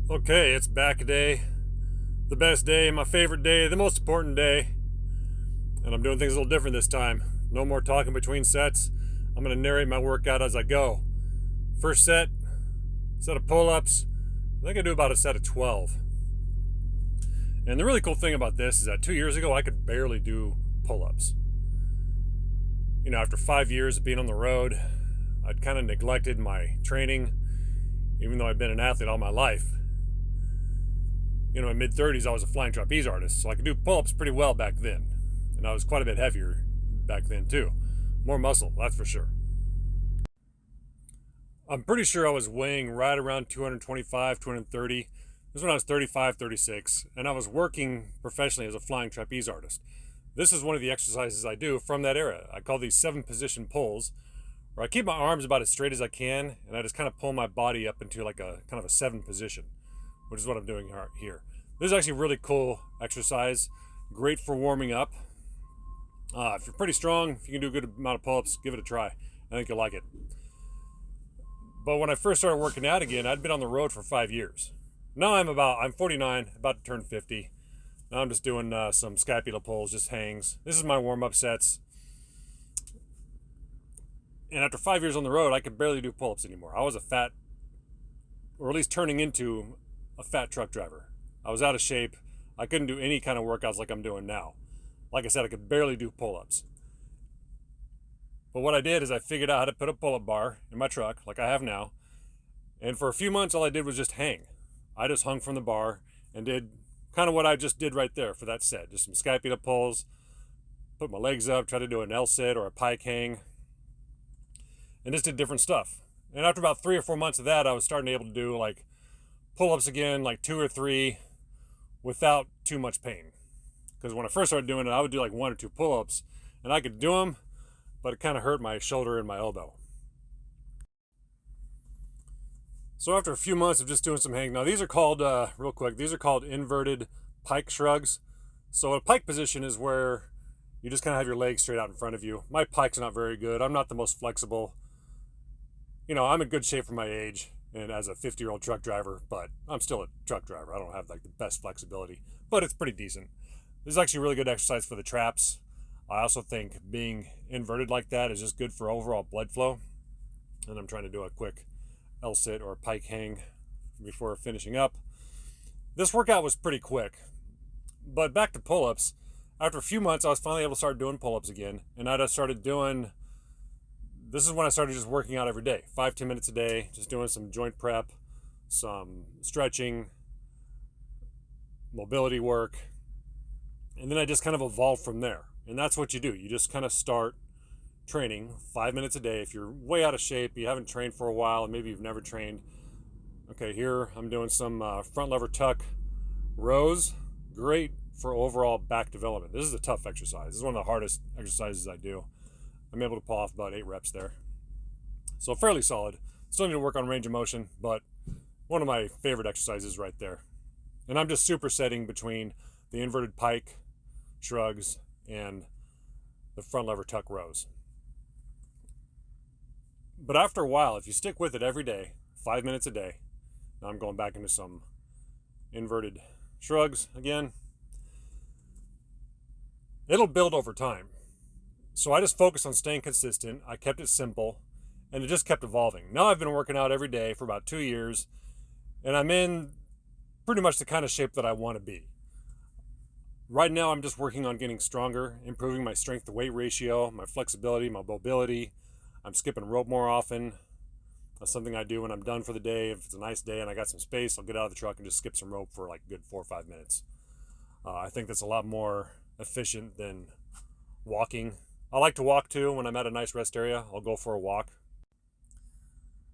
Okay, it's back day. The best day, my favorite day, the most important day. And I'm doing things a little different this time. No more talking between sets. I'm going to narrate my workout as I go. First set of pull ups. I think I do about a set of 12. And the really cool thing about this is that 2 years ago, I could barely do pull ups. You know, after 5 years of being on the road, I'd kind of neglected my training, even though I'd been an athlete all my life. You know, in my mid-30s, I was a flying trapeze artist, so I could do pull-ups pretty well back then. And I was quite a bit heavier back then, too. More muscle, that's for sure. I'm pretty sure I was weighing right around 225, 230. This was when I was 35, 36, and I was working professionally as a flying trapeze artist. This is one of the exercises I do from that era. I call these 7-position pulls, where I keep my arms about as straight as I can, and I just kind of pull my body up into like a kind of a 7 position, which is what I'm doing here. This is actually a really cool exercise, great for warming up. If you're pretty strong, if you can do a good amount of pull-ups, give it a try. I think you'll like it. But when I first started working out again, I'd been on the road for 5 years. Now I'm 49, about to turn 50. Now I'm just doing some scapula pulls, just hangs. This is my warm-up sets. And after 5 years on the road, I could barely do pull-ups anymore. I was a fat, or at least turning into a fat truck driver. I was out of shape. I couldn't do any kind of workouts like I'm doing now. Like I said, I could barely do pull-ups. But what I did is I figured out how to put a pull-up bar in my truck, like I have now. And for a few months, all I did was just hang. I just hung from the bar and did kind of what I just did right there for that set. Just some scapula pulls, put my legs up, try to do an L sit or a pike hang, and just did different stuff. And after about 3 or 4 months of that, I was starting to be able to do like pull-ups again, like 2 or 3, without too much pain. Because when I first started doing it, I would do like 1 or 2 pull-ups, and I could do them, but it kind of hurt my shoulder and my elbow. So after a few months of just doing some hang, now these are called, real quick, these are called inverted pike shrugs. So a pike position is where you just kind of have your legs straight out in front of you. My pike's not very good. I'm not the most flexible. You know, I'm in good shape for my age and as a 50-year-old truck driver, but I'm still a truck driver. I don't have like the best flexibility, but it's pretty decent. This is actually a really good exercise for the traps. I also think being inverted like that is just good for overall blood flow. And I'm trying to do a quick L sit or pike hang before finishing up. This workout was pretty quick, but back to pull-ups. After a few months, I was finally able to start doing pull-ups again, and I just started doing. This is when I started just working out every day, 5-10 minutes a day, just doing some joint prep, some stretching, mobility work, and then I just kind of evolved from there. And that's what you do. You just kind of start training 5 minutes a day. If you're way out of shape, you haven't trained for a while, and maybe you've never trained. Okay, here I'm doing some front lever tuck rows. Great for overall back development. This is a tough exercise. This is one of the hardest exercises I do. I'm able to pull off about 8 reps there. So fairly solid. Still need to work on range of motion, but one of my favorite exercises right there. And I'm just supersetting between the inverted pike shrugs and the front lever tuck rows. But after a while, if you stick with it every day, 5 minutes a day, now I'm going back into some inverted shrugs again, it'll build over time. So I just focused on staying consistent. I kept it simple, and it just kept evolving. Now I've been working out every day for about 2 years, and I'm in pretty much the kind of shape that I want to be. Right now, I'm just working on getting stronger, improving my strength to weight ratio, my flexibility, my mobility. I'm skipping rope more often. That's something I do when I'm done for the day. If it's a nice day and I got some space, I'll get out of the truck and just skip some rope for like a good 4 or 5 minutes. I think that's a lot more efficient than walking. I like to walk too. When I'm at a nice rest area, I'll go for a walk.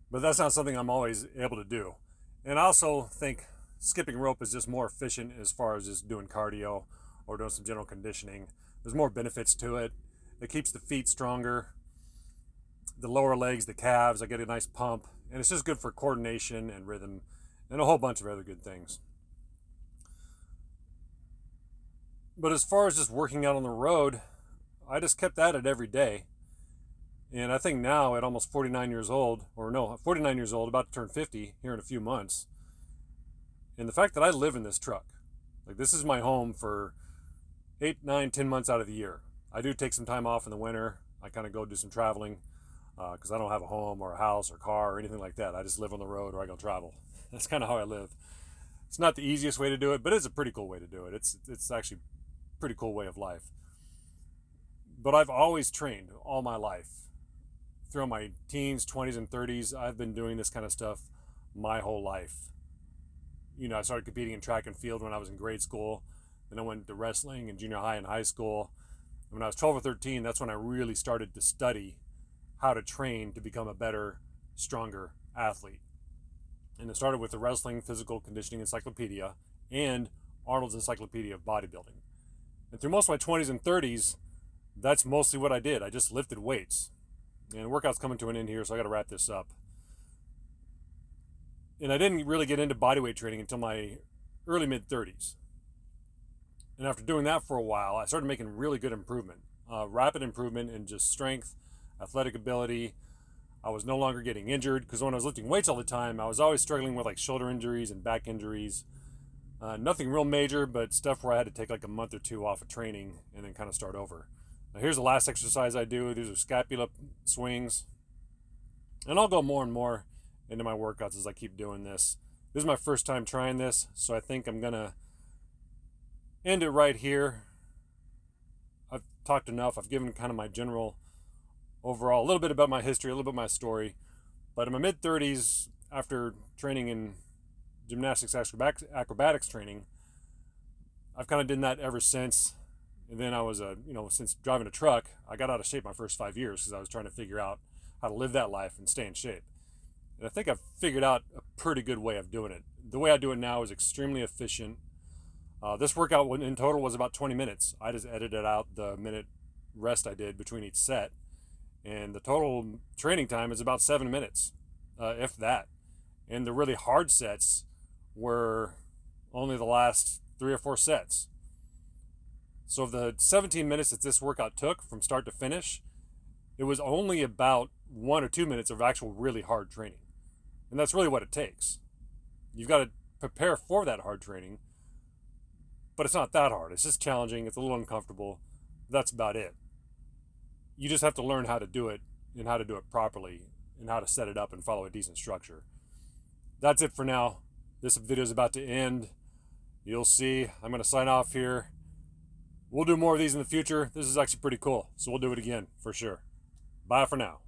But that's not something I'm always able to do. And I also think skipping rope is just more efficient as far as just doing cardio or doing some general conditioning. There's more benefits to it. It keeps the feet stronger, the lower legs, the calves. I get a nice pump, and it's just good for coordination and rhythm and a whole bunch of other good things. But as far as just working out on the road, I just kept at it every day. And I think now at almost 49 years old, about to turn 50 here in a few months, And the fact that I live in this truck, like this is my home for 8, 9, 10 months out of the year. I do take some time off in the winter. I kind of go do some traveling because I don't have a home or a house or car or anything like that. I just live on the road or I go travel. That's kind of how I live. It's not the easiest way to do it, but it's a pretty cool way to do it. It's actually a pretty cool way of life. But I've always trained all my life. Through my teens, 20s, and 30s, I've been doing this kind of stuff my whole life. You know, I started competing in track and field when I was in grade school. Then I went to wrestling in junior high and high school. And when I was 12 or 13, that's when I really started to study how to train to become a better, stronger athlete. And it started with the Wrestling Physical Conditioning Encyclopedia and Arnold's Encyclopedia of Bodybuilding. And through most of my 20s and 30s, that's mostly what I did. I just lifted weights. And the workout's coming to an end here, so I got to wrap this up. And I didn't really get into bodyweight training until my early mid-30s. And after doing that for a while, I started making really good improvement. Rapid improvement in just strength, athletic ability. I was no longer getting injured because when I was lifting weights all the time, I was always struggling with like shoulder injuries and back injuries. Nothing real major, but stuff where I had to take like a month or two off of training and then kind of start over. Now here's the last exercise I do. These are scapula swings. And I'll go more and more into my workouts as I keep doing this. This is my first time trying this, so I think I'm going to end it right here. I've talked enough. I've given kind of my general overall, a little bit about my history, a little bit of my story. But in my mid-30s, after training in gymnastics acrobatics training, I've kind of done that ever since. And then I was, since driving a truck, I got out of shape my first 5 years because I was trying to figure out how to live that life and stay in shape. And I think I've figured out a pretty good way of doing it. The way I do it now is extremely efficient. This workout in total was about 20 minutes. I just edited out the minute rest I did between each set. And the total training time is about 7 minutes, if that. And the really hard sets were only the last 3 or 4 sets. So of the 17 minutes that this workout took from start to finish, it was only about 1 or 2 minutes of actual really hard training. And that's really what it takes. You've got to prepare for that hard training, but it's not that hard. It's just challenging. It's a little uncomfortable. That's about it. You just have to learn how to do it and how to do it properly and how to set it up and follow a decent structure. That's it for now. This video is about to end. You'll see. I'm going to sign off here. We'll do more of these in the future. This is actually pretty cool, so we'll do it again for sure. Bye for now.